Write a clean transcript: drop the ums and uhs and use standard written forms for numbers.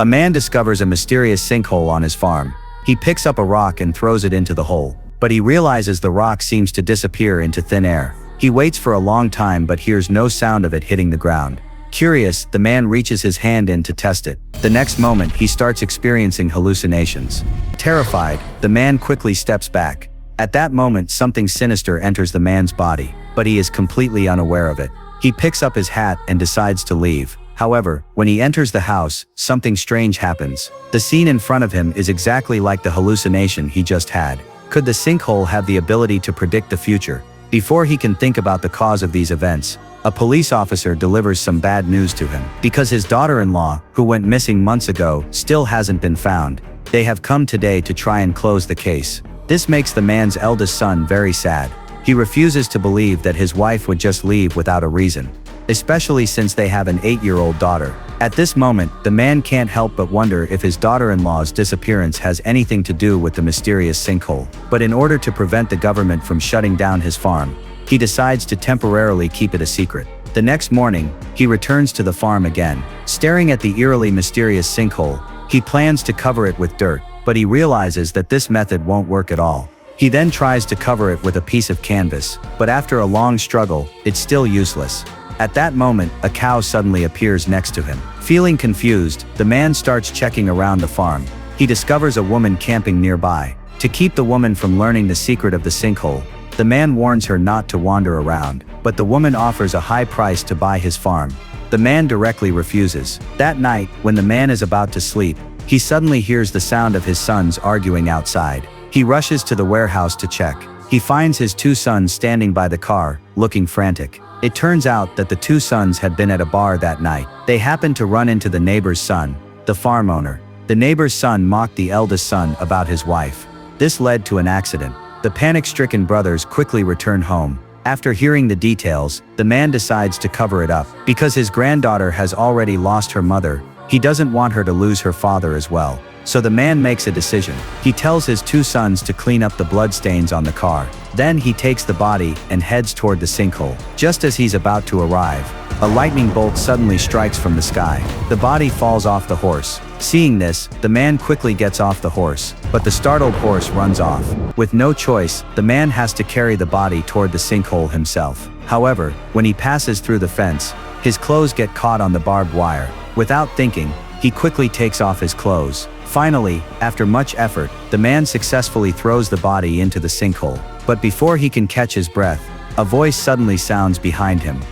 A man discovers a mysterious sinkhole on his farm. He picks up a rock and throws it into the hole, but he realizes the rock seems to disappear into thin air. He waits for a long time but hears no sound of it hitting the ground. Curious, the man reaches his hand in to test it. The next moment, he starts experiencing hallucinations. Terrified, the man quickly steps back. At that moment, something sinister enters the man's body, but he is completely unaware of it. He picks up his hat and decides to leave. However, when he enters the house, something strange happens. The scene in front of him is exactly like the hallucination he just had. Could the sinkhole have the ability to predict the future? Before he can think about the cause of these events, a police officer delivers some bad news to him. Because his daughter-in-law, who went missing months ago, still hasn't been found. They have come today to try and close the case. This makes the man's eldest son very sad. He refuses to believe that his wife would just leave without a reason, especially since they have an 8-year-old daughter. At this moment, the man can't help but wonder if his daughter-in-law's disappearance has anything to do with the mysterious sinkhole. But in order to prevent the government from shutting down his farm, he decides to temporarily keep it a secret. The next morning, he returns to the farm again. Staring at the eerily mysterious sinkhole, he plans to cover it with dirt, but he realizes that this method won't work at all. He then tries to cover it with a piece of canvas, but after a long struggle, it's still useless. At that moment, a cow suddenly appears next to him. Feeling confused, the man starts checking around the farm. He discovers a woman camping nearby. To keep the woman from learning the secret of the sinkhole, the man warns her not to wander around, but the woman offers a high price to buy his farm. The man directly refuses. That night, when the man is about to sleep, he suddenly hears the sound of his sons arguing outside. He rushes to the warehouse to check. He finds his 2 sons standing by the car, looking frantic. It turns out that the 2 sons had been at a bar that night. They happened to run into the neighbor's son, the farm owner. The neighbor's son mocked the eldest son about his wife. This led to an accident. The panic-stricken brothers quickly return home. After hearing the details, the man decides to cover it up. Because his granddaughter has already lost her mother, he doesn't want her to lose her father as well. So the man makes a decision. He tells his 2 sons to clean up the bloodstains on the car. Then he takes the body and heads toward the sinkhole. Just as he's about to arrive, a lightning bolt suddenly strikes from the sky. The body falls off the horse. Seeing this, the man quickly gets off the horse, but the startled horse runs off. With no choice, the man has to carry the body toward the sinkhole himself. However, when he passes through the fence, his clothes get caught on the barbed wire. Without thinking, he quickly takes off his clothes. Finally, after much effort, the man successfully throws the body into the sinkhole. But before he can catch his breath, a voice suddenly sounds behind him.